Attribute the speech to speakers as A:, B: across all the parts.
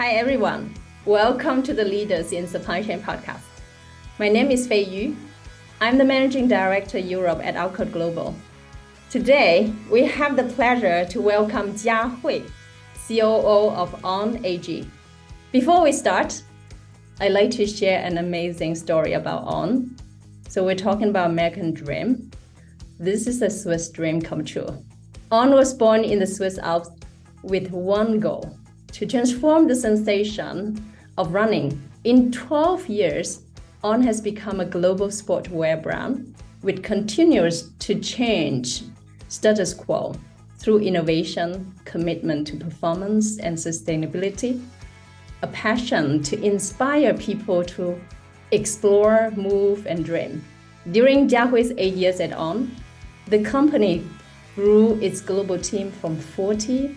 A: Hi, everyone. Welcome to the Leaders in Supply Chain podcast. My name is Fei Yu. I'm the Managing Director Europe at Alcott Global. Today, we have the pleasure to welcome Jiahui, COO of On AG. Before we start, I'd like to share an amazing story about On. So we're talking about American dream. This is a Swiss dream come true. On was born in the Swiss Alps with one goal: to transform the sensation of running. In 12 years, On has become a global sportswear brand which continues to change status quo through innovation, commitment to performance and sustainability, a passion to inspire people to explore, move, and dream. During Jiahui's 8 years at On, the company grew its global team from 40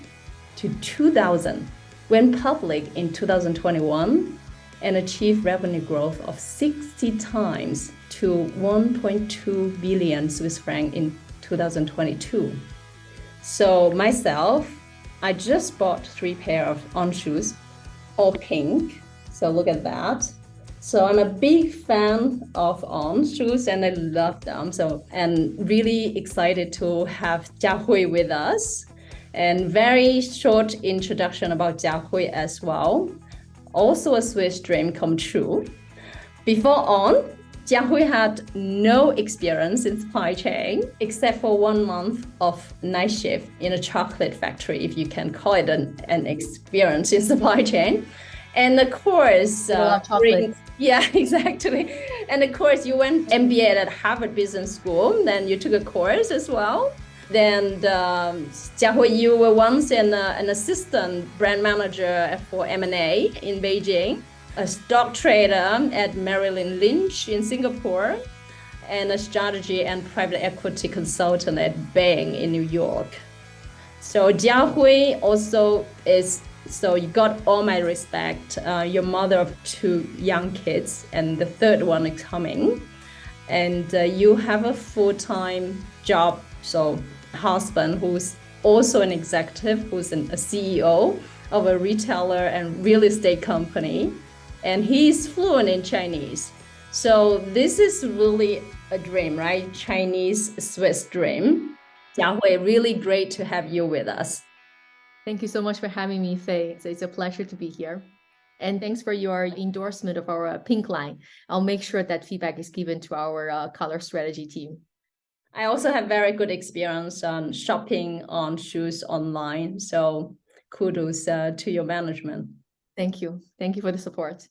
A: to 2,000, went public in 2021, and achieved revenue growth of 60 times to 1.2 billion Swiss franc in 2022. So myself, I just bought 3 pair of On shoes, all pink. So look at that. So I'm a big fan of On shoes and I love them. And really excited to have Jiahui with us. And very short introduction about Jiahui as well. Also a Swiss dream come true. Before On, Jiahui had no experience in supply chain except for 1 month of night shift in a chocolate factory, if you can call it an experience in supply chain. And of course, yeah, exactly. And of course, you went MBA at Harvard Business School, then you took a course as well. Then, Jiahui, you were once an assistant brand manager for M&A in Beijing, a stock trader at Merrill Lynch in Singapore, and a strategy and private equity consultant at Bain in New York. So Jiahui also is, so you got all my respect. You're mother of 2 young kids, and the 3rd one is coming. And you have a full-time job, so husband who's also an executive, who's a CEO of a retailer and real estate company, and he's fluent in Chinese. So this is really a dream, right? Chinese-Swiss dream. Jiahui, really great to have you with us.
B: Thank you so much for having me, Faye. It's a pleasure to be here. And thanks for your endorsement of our pink line. I'll make sure that feedback is given to our color strategy team.
A: I also have very good experience on shopping on shoes online. So kudos to your management.
B: Thank you. Thank you for the support.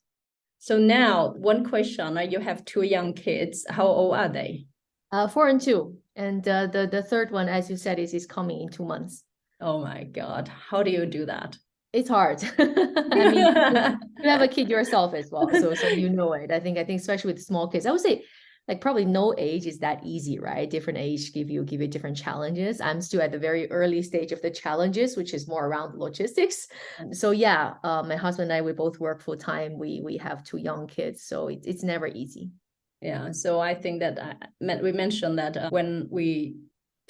A: So now, one question, you have 2 young kids. How old are they?
B: 4 and 2. And the 3rd one, as you said, is coming in 2 months.
A: Oh my God, how do you do that?
B: It's hard. I mean, you have a kid yourself as well, so you know it. I think especially with small kids, I would say like probably no age is that easy, right? Different age give you different challenges. I'm still at the very early stage of the challenges, which is more around logistics. So yeah, my husband and I, we both work full time. We have 2 young kids, so it's never easy.
A: Yeah, so I think that we mentioned that when we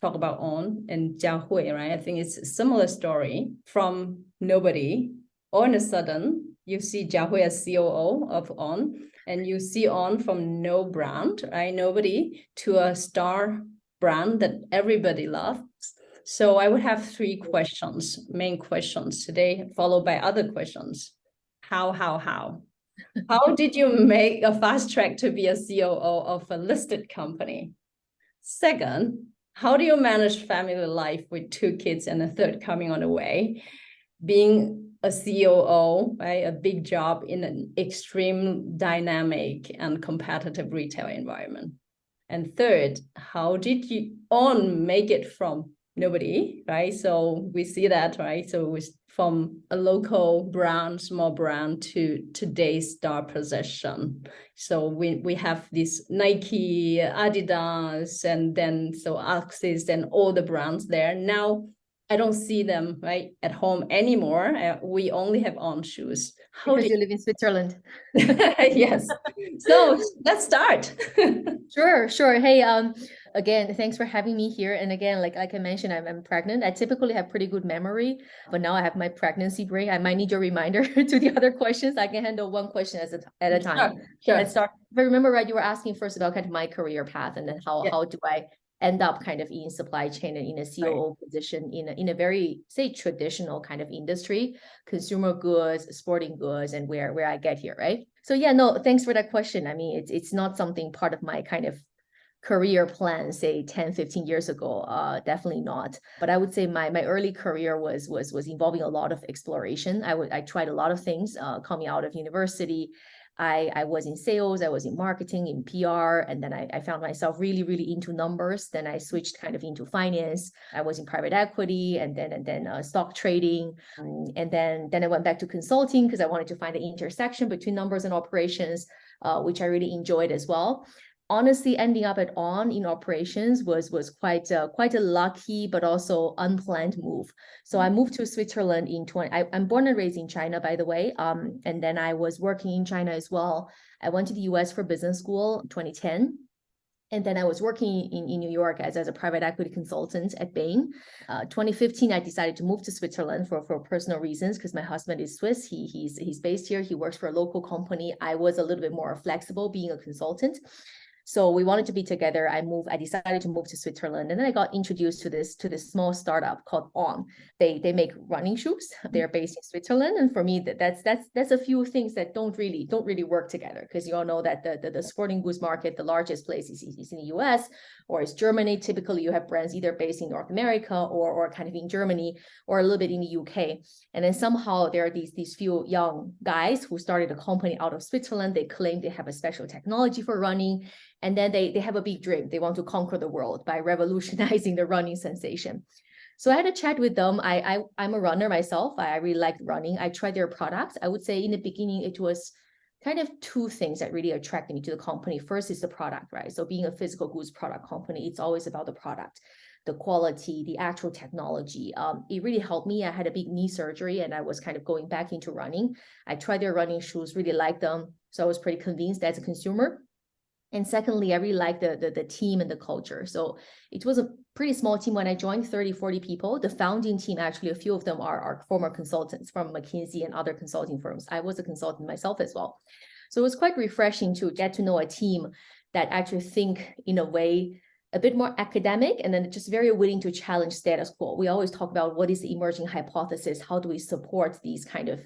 A: talk about On and Jiahui, right? I think it's a similar story from nobody. All of a sudden, you see Jiahui as COO of On, and you see On from no brand, right? Nobody to a star brand that everybody loves. So I would have 3 questions, main questions today, followed by other questions. How? How did you make a fast track to be a COO of a listed company? Second, how do you manage family life with 2 kids and a 3rd coming on the way? Being a COO, right, a big job in an extreme dynamic and competitive retail environment. And third, how did you On make it from nobody, right? So we see that, right? So from a local brand, small brand to today's star position. So we have this Nike, Adidas, and then so Axis and all the brands there. Now I don't see them right at home anymore. We only have on shoes. How
B: Because
A: do
B: you live in Switzerland.
A: yes. So let's start.
B: Sure. Hey, again, thanks for having me here. And again, like I mentioned, I'm pregnant. I typically have pretty good memory, but now I have my pregnancy brain. I might need your reminder to the other questions. I can handle one question at a time.
A: Sure.
B: Let's start. If I remember right, you were asking first about kind of my career path, and then how do I end up kind of in supply chain and in a COO position in a very, say, traditional kind of industry, consumer goods, sporting goods, and where I get here, right? So yeah, no, thanks for that question. I mean, it's not something part of my kind of career plan, say 10, 15 years ago, definitely not. But I would say my early career was involving a lot of exploration. I tried a lot of things coming out of university. I was in sales, I was in marketing, in PR, and then I found myself really, really into numbers. Then I switched kind of into finance. I was in private equity and then stock trading. And then I went back to consulting because I wanted to find the intersection between numbers and operations, which I really enjoyed as well. Honestly, ending up at On in operations was quite a lucky but also unplanned move. So I moved to Switzerland in I'm born and raised in China, by the way. And then I was working in China as well. I went to the US for business school in 2010. And then I was working in New York as a private equity consultant at Bain. 2015, I decided to move to Switzerland for personal reasons because my husband is Swiss. He's based here. He works for a local company. I was a little bit more flexible being a consultant. So we wanted to be together. I decided to move to Switzerland, and then I got introduced to this small startup called On. They make running shoes. They're based in Switzerland, and for me, that's a few things that don't really work together, because you all know that the sporting goods market, the largest place is in the US or is Germany. Typically, you have brands either based in North America or kind of in Germany or a little bit in the UK. And then somehow there are these few young guys who started a company out of Switzerland. They claim they have a special technology for running. And then they have a big dream. They want to conquer the world by revolutionizing the running sensation. So I had a chat with them. I'm a runner myself. I really liked running. I tried their products. I would say in the beginning, it was kind of two things that really attracted me to the company. First is the product, right? So being a physical goods product company, it's always about the product, the quality, the actual technology. It really helped me. I had a big knee surgery and I was kind of going back into running. I tried their running shoes, really liked them. So I was pretty convinced as a consumer. And secondly, I really like the team and the culture. So it was a pretty small team when I joined, 30, 40 people. The founding team, actually, a few of them are former consultants from McKinsey and other consulting firms. I was a consultant myself as well. So it was quite refreshing to get to know a team that actually think in a way a bit more academic and then just very willing to challenge status quo. We always talk about what is the emerging hypothesis? How do we support these kind of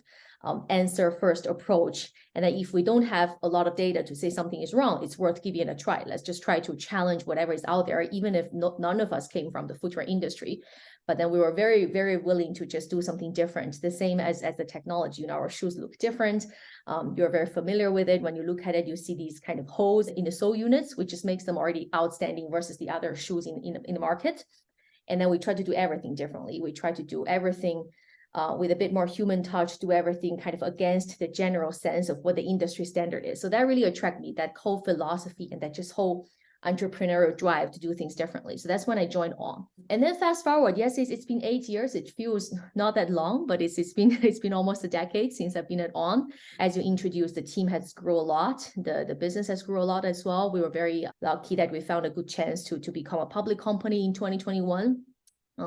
B: answer first approach? And then if we don't have a lot of data to say something is wrong, it's worth giving it a try. Let's just try to challenge whatever is out there, even if none of us came from the footwear industry. But then we were very, very willing to just do something different. The same as the technology. You know, our shoes look different. You're very familiar with it. When you look at it, you see these kind of holes in the sole units, which just makes them already outstanding versus the other shoes in the market. And then we try to do everything differently. We try to do everything with a bit more human touch, do everything kind of against the general sense of what the industry standard is. So that really attracted me, that whole philosophy and that just whole entrepreneurial drive to do things differently. So that's when I joined On. And then fast forward, yes, it's been 8 years. It feels not that long, but it's been almost a decade since I've been at On. As you introduced, the team has grown a lot. The business has grown a lot as well. We were very lucky that we found a good chance to become a public company in 2021.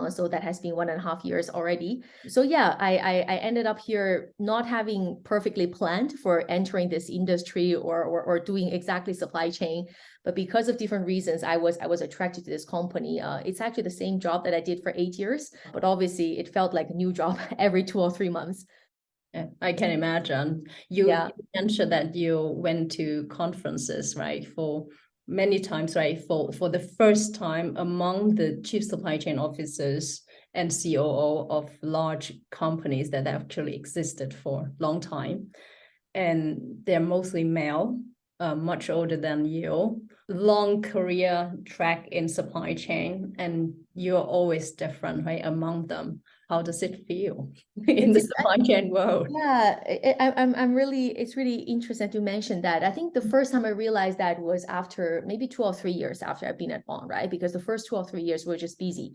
B: So that has been 1.5 years already. So yeah, I ended up here not having perfectly planned for entering this industry or doing exactly supply chain, but because of different reasons, I was attracted to this company. It's actually the same job that I did for 8 years, but obviously it felt like a new job every 2 or 3 months.
A: Yeah, I can imagine. You mentioned that you went to conferences, right, for many times, right, for the first time among the chief supply chain officers and COO of large companies that actually existed for a long time. And they're mostly male, much older than you, long career track in supply chain, and you're always different, right, among them. how does it feel in the supply chain world?
B: Yeah, it's really interesting to mention that. I think the first time I realized that was after maybe 2 or 3 years after I've been at On, right? Because the first 2 or 3 years were just busy.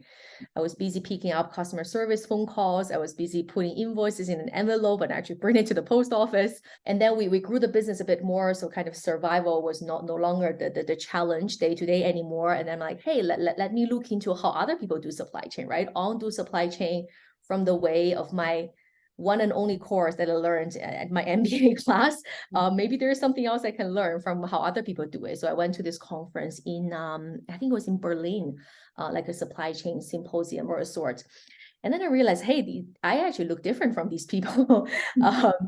B: I was busy picking up customer service phone calls. I was busy putting invoices in an envelope and actually bring it to the post office. And then we grew the business a bit more. So kind of survival was no longer the challenge day to day anymore. And then like, hey, let me look into how other people do supply chain, right? On do supply chain from the way of my one and only course that I learned at my MBA class. Maybe there's something else I can learn from how other people do it. So I went to this conference in, I think it was in Berlin, like a supply chain symposium or a sort. And then I realized, hey, I actually look different from these people.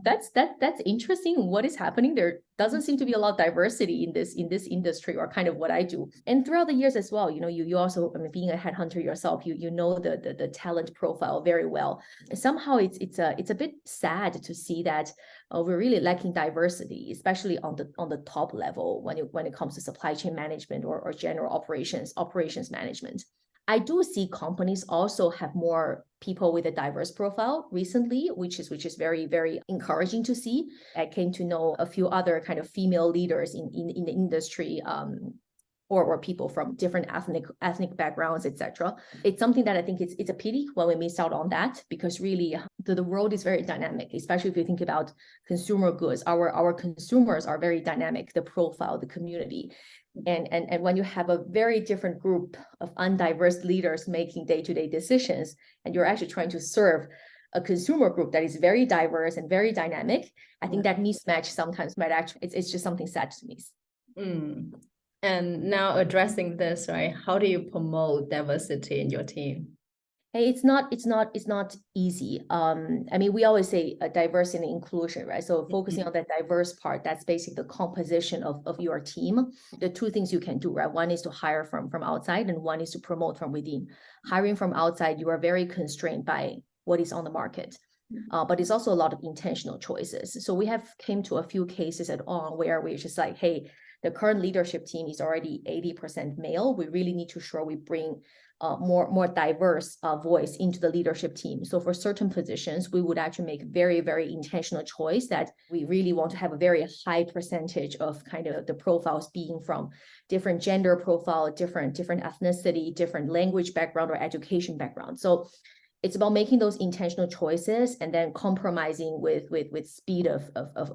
B: That's interesting. What is happening? There doesn't seem to be a lot of diversity in this industry, or kind of what I do. And throughout the years as well, you also, I mean, being a headhunter yourself, you know the talent profile very well. Somehow it's a bit sad to see that we're really lacking diversity, especially on the top level when it comes to supply chain management or general operations management. I do see companies also have more people with a diverse profile recently, which is very, very encouraging to see. I came to know a few other kind of female leaders in the industry, or people from different ethnic backgrounds, etc. It's something that I think it's a pity when we miss out on that, because really the world is very dynamic, especially if you think about consumer goods. Our consumers are very dynamic, the profile, the community. And when you have a very different group of undiverse leaders making day-to-day decisions, and you're actually trying to serve a consumer group that is very diverse and very dynamic, I think that mismatch sometimes might actually, it's just something sad to me.
A: And now addressing this, right? How do you promote diversity in your team?
B: Hey, it's not easy. I mean, we always say diversity and inclusion, right? So focusing on that diverse part, that's basically the composition of your team. The two things you can do, right? One is to hire from outside, and one is to promote from within. Hiring from outside, you are very constrained by what is on the market. But it's also a lot of intentional choices. So we have came to a few cases at On where we're just like, hey, the current leadership team is already 80% male. We really need to ensure we bring more diverse voice into the leadership team. So for certain positions, we would actually make very, very intentional choice that we really want to have a very high percentage of kind of the profiles being from different gender profile, different ethnicity, different language background or education background. So it's about making those intentional choices and then compromising with speed of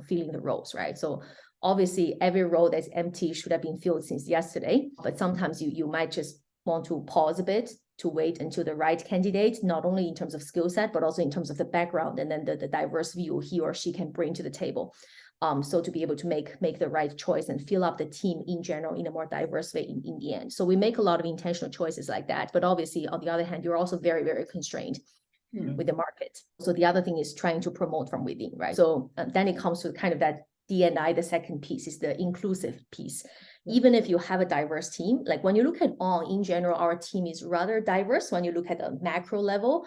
B: filling the roles, right? So obviously every role that's empty should have been filled since yesterday, but sometimes you might just want to pause a bit to wait until the right candidate, not only in terms of skill set, but also in terms of the background and then the diverse view he or she can bring to the table. So to be able to make the right choice and fill up the team in general in a more diverse way in the end. So we make a lot of intentional choices like that. But obviously, on the other hand, you're also very, very constrained with the market. So the other thing is trying to promote from within, right? So then it comes to kind of that D&I, the second piece is the inclusive piece. Even if you have a diverse team, like when you look at On in general, our team is rather diverse. When you look at the macro level,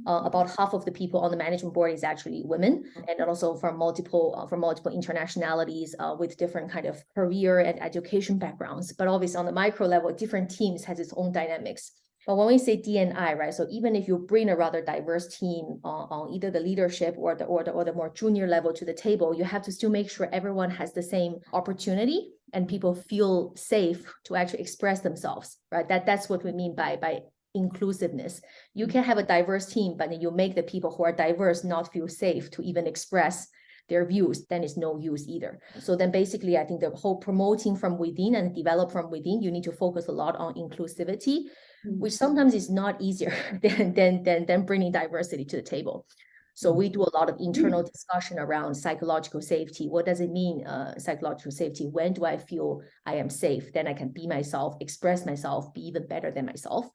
B: about half of the people on the management board is actually women, and also from multiple internationalities with different kind of career and education backgrounds. But obviously on the micro level, different teams has its own dynamics. But when we say D&I, right? So even if you bring a rather diverse team on either the leadership or the more junior level to the table, you have to still make sure everyone has the same opportunity and people feel safe to actually express themselves, right? That's what we mean by inclusiveness. You can have a diverse team, but then you make the people who are diverse not feel safe to even express their views, then it's no use either. So then basically, I think the whole promoting from within and develop from within, you need to focus a lot on inclusivity, which sometimes is not easier than bringing diversity to the table. So we do a lot of internal discussion around psychological safety. What does it mean, psychological safety? When do I feel I am safe? Then I can be myself, express myself, be even better than myself.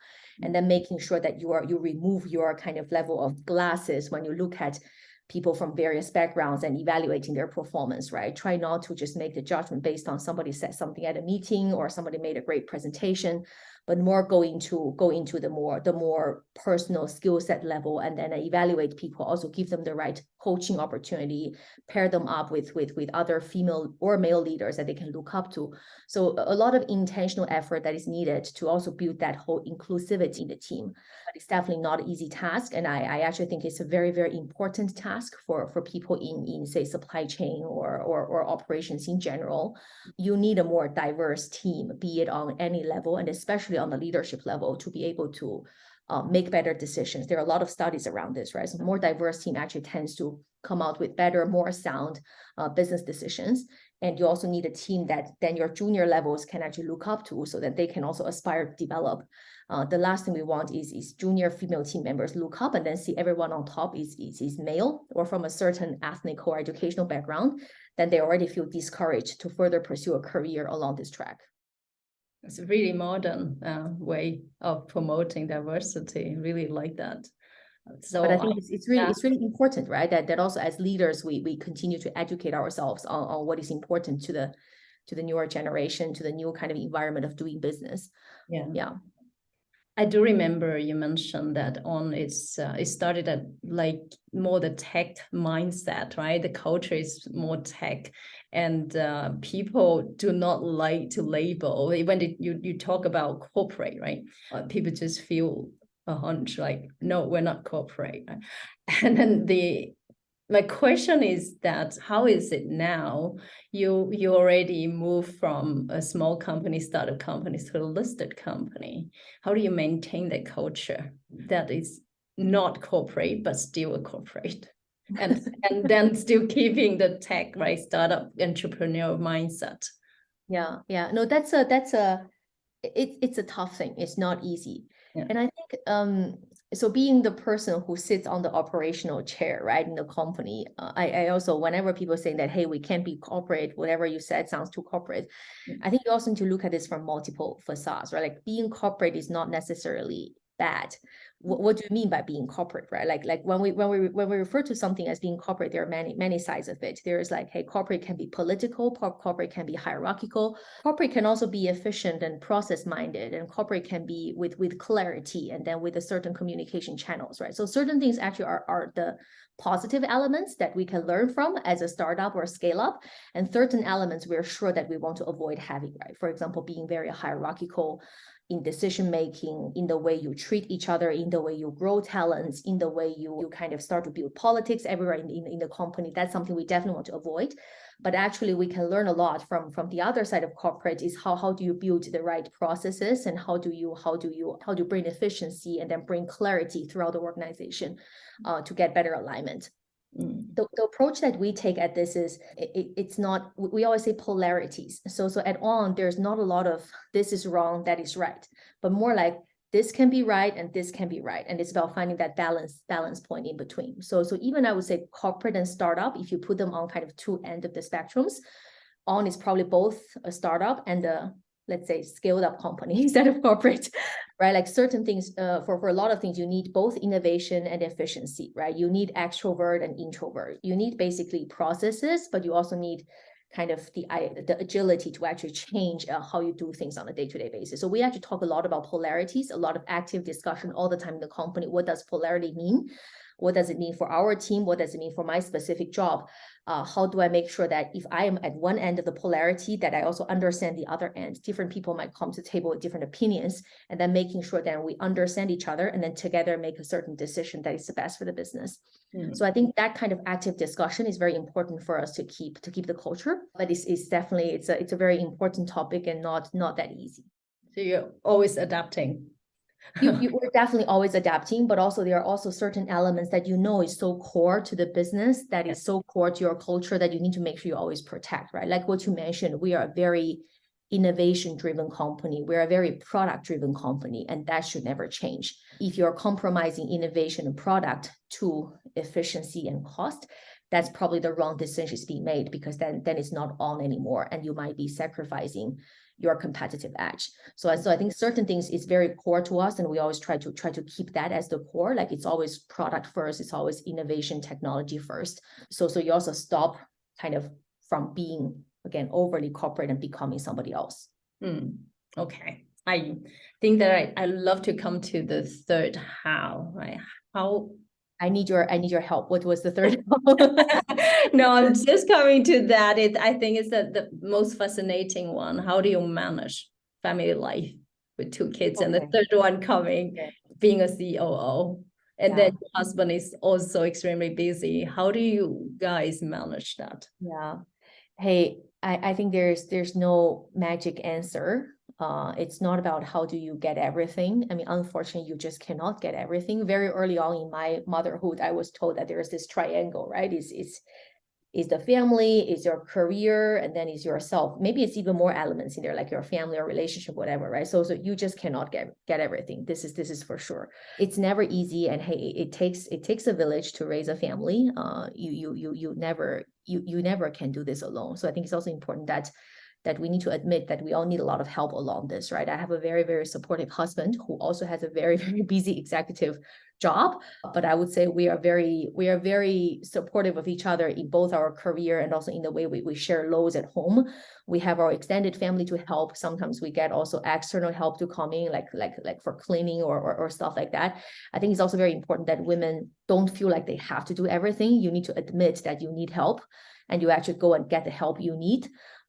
B: And then making sure that you remove your kind of level of glasses when you look at people from various backgrounds and evaluating their performance, right? Try not to just make the judgment based on somebody said something at a meeting or somebody made a great presentation, but more go into the more personal skill set level, and then evaluate people, also give them the right coaching opportunity, pair them up with other female or male leaders that they can look up to. So a lot of intentional effort that is needed to also build that whole inclusivity in the team. But it's definitely not an easy task, and I actually think it's a very, very important task for people in say supply chain or operations in general. You need a more diverse team, be it on any level, and especially on the leadership level, to be able to make better decisions. There are a lot of studies around this, right? So more diverse team actually tends to come out with better, more sound business decisions. And you also need a team that then your junior levels can actually look up to, so that they can also aspire to develop. The last thing we want is junior female team members look up and then see everyone on top is male or from a certain ethnic or educational background. Then they already feel discouraged to further pursue a career along this track.
A: It's a really modern way of promoting diversity. Really like that. So,
B: but I think it's really important, right? That also as leaders we continue to educate ourselves on what is important to the newer generation, to the new kind of environment of doing business. Yeah.
A: I do remember you mentioned that it started at like more the tech mindset, right? The culture is more tech, and people do not like to label. When you talk about corporate, right? People just feel a hunch like, no, we're not corporate. And then my question is that how is it now? You already moved from a small company, startup company, to a listed company. How do you maintain that culture that is not corporate but still a corporate, and then still keeping the tech, right, startup entrepreneurial mindset?
B: Yeah. No, it's a tough thing. It's not easy. Yeah. And I think so being the person who sits on the operational chair, right, in the company, I also, whenever people say that, hey, we can't be corporate, whatever you said sounds too corporate. I think you also need to look at this from multiple facades, right? Like being corporate is not necessarily bad. What do you mean by being corporate, right? Like when we refer to something as being corporate, there are many sides of it. There is like, hey, corporate can be political, corporate can be hierarchical, corporate can also be efficient and process minded, and corporate can be with clarity and then with a certain communication channels, right? So certain things actually are the positive elements that we can learn from as a startup or scale up, and certain elements we're sure that we want to avoid having, right? For example, being very hierarchical in decision making, in the way you treat each other, in the way you grow talents, in the way you kind of start to build politics everywhere in the company. That's something we definitely want to avoid. But actually we can learn a lot from the other side of corporate, is how do you build the right processes, and how do you bring efficiency and then bring clarity throughout the organization to get better alignment. The approach that we take at this is it's not, we always say polarities. So at On, there's not a lot of this is wrong, that is right, but more like this can be right and this can be right. And it's about finding that balance point in between. So even I would say corporate and startup, if you put them on kind of two ends of the spectrums, On is probably both a startup and a, let's say, scaled up company instead of corporate, right? Like certain things, for a lot of things, you need both innovation and efficiency, right? You need extrovert and introvert. You need basically processes, but you also need kind of the agility to actually change how you do things on a day-to-day basis. So we actually talk a lot about polarities, a lot of active discussion all the time in the company. What does polarity mean? What does it mean for our team? What does it mean for my specific job? How do I make sure that if I am at one end of the polarity, that I also understand the other end? Different people might come to the table with different opinions, and then making sure that we understand each other and then together make a certain decision that is the best for the business. So I think that kind of active discussion is very important for us to keep the culture, but it's definitely, it's a very important topic and not that easy.
A: So you're always adapting.
B: We're definitely always adapting, but also there are also certain elements that is so core to the business, that is so core to your culture, that you need to make sure you always protect, right? Like what you mentioned, we are a very innovation-driven company. We're a very product-driven company, and that should never change. If you're compromising innovation and product to efficiency and cost, that's probably the wrong decision being made, because then it's not On anymore, and you might be sacrificing your competitive edge. So I think certain things is very core to us, and we always try to keep that as the core. Like it's always product first, it's always innovation, technology first. So you also stop kind of from being, again, overly corporate and becoming somebody else.
A: Okay. I think that I love to come to the third how, right? How
B: I need your help. What was the third?
A: no, I'm just coming to that. I think it's the most fascinating one. How do you manage family life with two kids, and the
B: Okay.
A: third one coming,
B: Okay.
A: being a COO, and
B: Yeah.
A: then your husband is also extremely busy. How do you guys manage that?
B: Yeah. Hey, I think there's no magic answer. It's not about how do you get everything. I mean, unfortunately, you just cannot get everything. Very early on in my motherhood, I was told that there's this triangle, right? Is the family, is your career, and then is yourself. Maybe it's even more elements in there, like your family or relationship, whatever, right? So you just cannot get everything. This is for sure. It's never easy, and hey, it takes a village to raise a family. You never can do this alone. So I think it's also important that we need to admit that we all need a lot of help along this, right? I have a very, very supportive husband who also has a very, very busy executive job, but I would say we are very supportive of each other in both our career and also in the way we share loads at home. We have our extended family to help. Sometimes we get also external help to come in, like for cleaning or stuff like that. I think it's also very important that women don't feel like they have to do everything. You need to admit that you need help, and you actually go and get the help you need.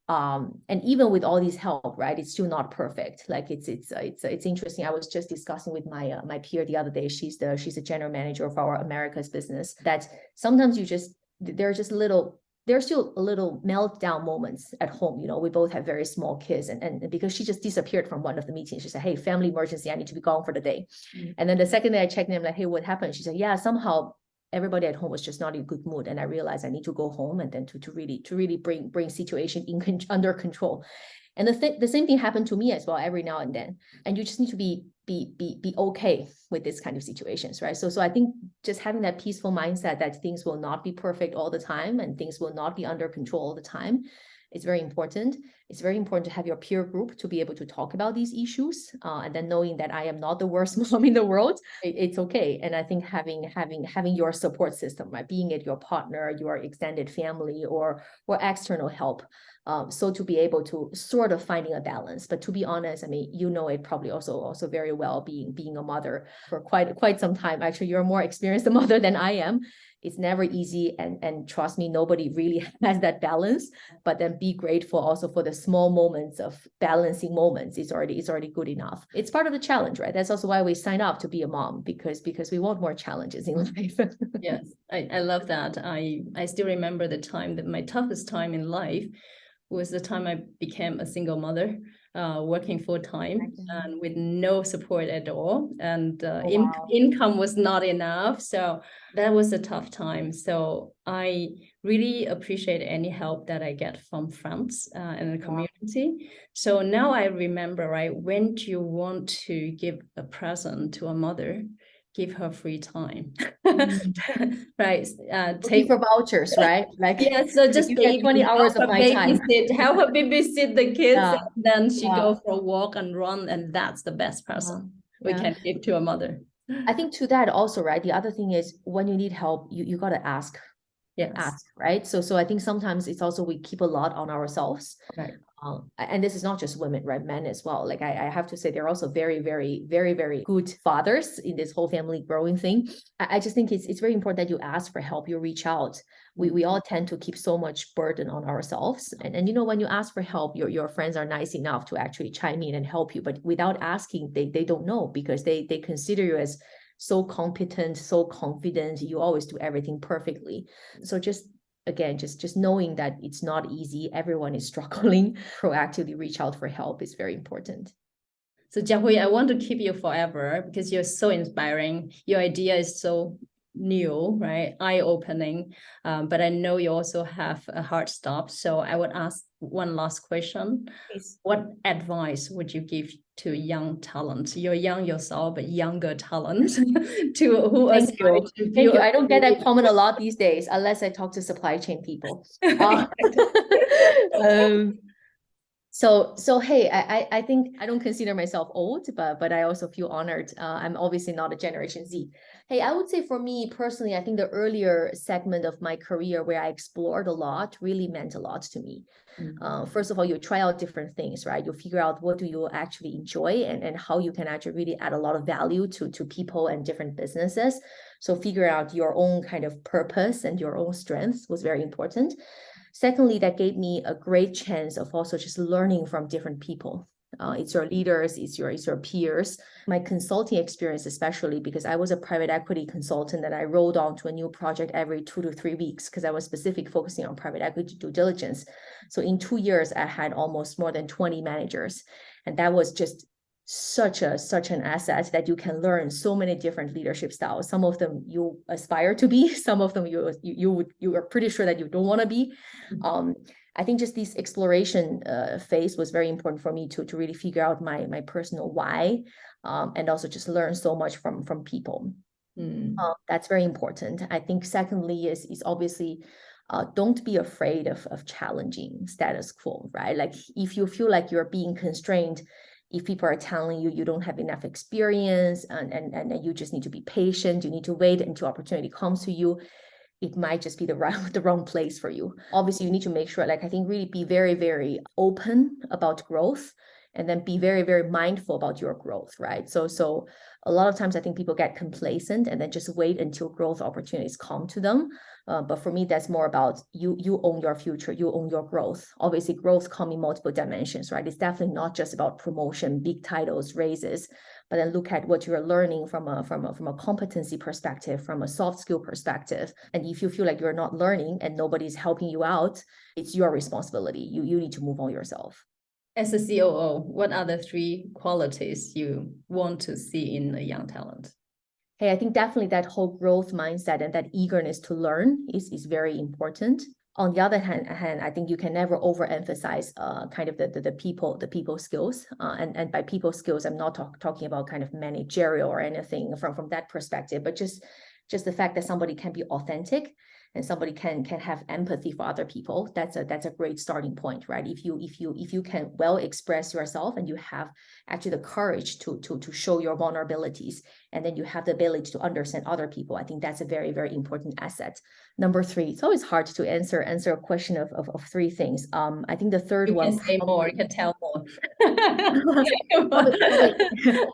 B: And even with all these help, right, it's still not perfect. Like it's interesting. I was just discussing with my my peer the other day. She's a general manager of our Americas business. That sometimes there's still a little meltdown moments at home. You know, we both have very small kids, and because she just disappeared from one of the meetings, she said, "Hey, family emergency, I need to be gone for the day." And then the second day I checked in, I'm like, "Hey, what happened?" She said, "Yeah, somehow everybody at home was just not in a good mood, and I realized I need to go home and then to really bring situation under control." And the same thing happened to me as well every now and then. And you just need to be okay with this kind of situations, right? So I think just having that peaceful mindset that things will not be perfect all the time and things will not be under control all the time is very important. It's very important to have your peer group to be able to talk about these issues, and then knowing that I am not the worst mom in the world, it's okay. And I think having your support system, right, being it your partner, your extended family, or external help, so to be able to sort of finding a balance. But to be honest, I mean, you know it probably also very well, being a mother for quite some time. Actually, you're a more experienced mother than I am. It's never easy, and trust me, nobody really has that balance. But then be grateful also for the small moments of balancing moments. It's already good enough. It's part of the challenge, right? That's also why we sign up to be a mom, because we want more challenges in life.
A: Yes, I love that. I still remember the time that my toughest time in life was the time I became a single mother, working full time and with no support at all, and
B: Wow.
A: income was not enough. So that was a tough time. So I really appreciate any help that I get from friends and the community. So now I remember, right, when do you want to give a present to a mother? Give her free time. Right.
B: Looking for vouchers, right? Like,
A: yeah, so just
B: you get 20 hours of my time.
A: help her babysit the kids,
B: Yeah.
A: and then she
B: Yeah.
A: go for a walk and run, and that's the best present we can give to a mother.
B: I think to that also, right? The other thing is when you need help, you got to ask, right? So I think sometimes it's also we keep a lot on ourselves.
A: Right.
B: And this is not just women, right? Men as well. Like I have to say, they're also very, very, very, very good fathers in this whole family growing thing. I just think it's very important that you ask for help, you reach out. We all tend to keep so much burden on ourselves. And you know, when you ask for help, your friends are nice enough to actually chime in and help you. But without asking, they don't know, because they consider you as so competent, so confident, you always do everything perfectly. So just knowing that it's not easy, everyone is struggling, proactively reach out for help is very important.
A: So Jiahui, I want to keep you forever because you're so inspiring. Your idea is so new, right? Eye-opening. But I know you also have a hard stop. So I would ask one last question.
B: Please.
A: What advice would you give to young talent? You're young yourself, but younger talent to who
B: Thank
A: aspire
B: you.
A: to
B: Thank you. I don't get that comment a lot these days, unless I talk to supply chain people. So hey, I think I don't consider myself old, but I also feel honored. I'm obviously not a Generation Z. Hey, I would say for me personally, I think the earlier segment of my career where I explored a lot really meant a lot to me. First of all, you try out different things, right? You figure out what do you actually enjoy and how you can actually really add a lot of value to people and different businesses. So figure out your own kind of purpose and your own strengths was very important. Secondly, that gave me a great chance of also just learning from different people. It's your leaders, it's your peers. My consulting experience, especially because I was a private equity consultant and I rolled on to a new project every 2 to 3 weeks because I was specifically focusing on private equity due diligence. So in 2 years, I had almost more than 20 managers. And that was just such an asset that you can learn so many different leadership styles. Some of them you aspire to be, some of them you are pretty sure that you don't want to be. I think just this exploration phase was very important for me to really figure out my personal why, and also just learn so much from people. That's very important. I think secondly is obviously don't be afraid of challenging status quo, right? Like if you feel like you're being constrained, if people are telling you don't have enough experience and you just need to be patient, you need to wait until opportunity comes to you, it might just be the wrong place for you. Obviously, you need to make sure, like I think really be very, very open about growth and then be very, very mindful about your growth, right? So a lot of times I think people get complacent and then just wait until growth opportunities come to them. But for me, that's more about you own your future, you own your growth. Obviously, growth comes in multiple dimensions, right? It's definitely not just about promotion, big titles, raises, but then look at what you're learning from a competency perspective, from a soft skill perspective. And if you feel like you're not learning and nobody's helping you out, it's your responsibility. You need to move on yourself.
A: As a COO, what are the 3 qualities you want to see in a young talent?
B: Hey, I think definitely that whole growth mindset and that eagerness to learn is very important. On the other hand, I think you can never overemphasize kind of the people skills. And by people skills, I'm not talking about kind of managerial or anything from that perspective, but just the fact that somebody can be authentic and somebody can have empathy for other people. That's a great starting point, right? If you can well express yourself and you have actually the courage to show your vulnerabilities, and then you have the ability to understand other people, I think that's a very, very important asset. Number 3, it's always hard to answer a question of 3 things. I think the third one.
A: You can say more, you can tell more.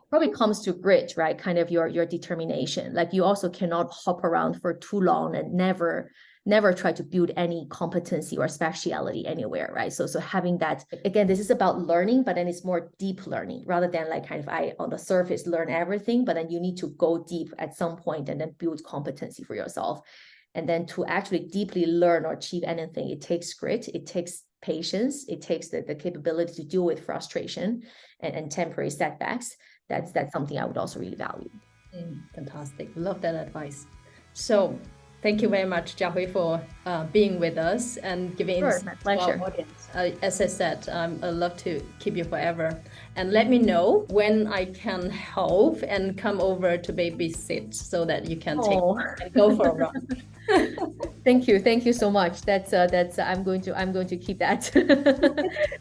B: probably comes to grit, right? Kind of your determination. Like you also cannot hop around for too long and never try to build any competency or speciality anywhere, right? So having that, again, this is about learning, but then it's more deep learning rather than like kind of I on the surface learn everything, but then you need to go deep at some point and then build competency for yourself. And then to actually deeply learn or achieve anything, it takes grit, it takes patience, it takes the capability to deal with frustration and temporary setbacks. That's something I would also really value.
A: Fantastic. Love that advice. So thank you very much, Jiahui, for being with us and giving insight to our audience. As I said, I'd love to keep you forever. And let me know when I can help and come over to babysit so that you can take and go for a run.
B: Thank you so much. That's I'm going to keep that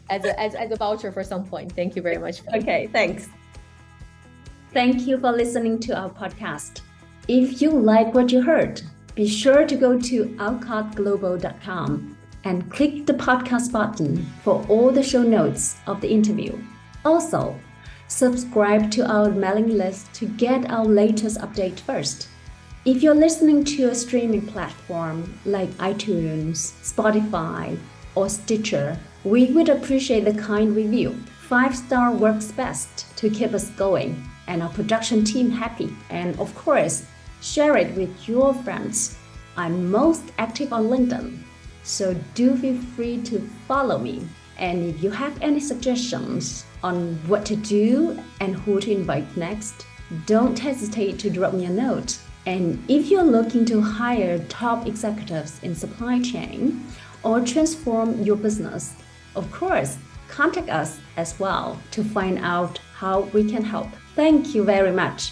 B: as a voucher for some point. Thank you very much.
A: Okay, thanks. Thank you for listening to our podcast. If you like what you heard, be sure to go to alcottglobal.com and click the podcast button for all the show notes of the interview. Also, subscribe to our mailing list to get our latest update first. If you're listening to a streaming platform like iTunes, Spotify, or Stitcher, we would appreciate the kind review. 5-star works best to keep us going and our production team happy. And of course, share it with your friends. I'm most active on LinkedIn, so do feel free to follow me. And if you have any suggestions on what to do and who to invite next, don't hesitate to drop me a note. And if you're looking to hire top executives in supply chain or transform your business, of course, contact us as well to find out how we can help. Thank you very much.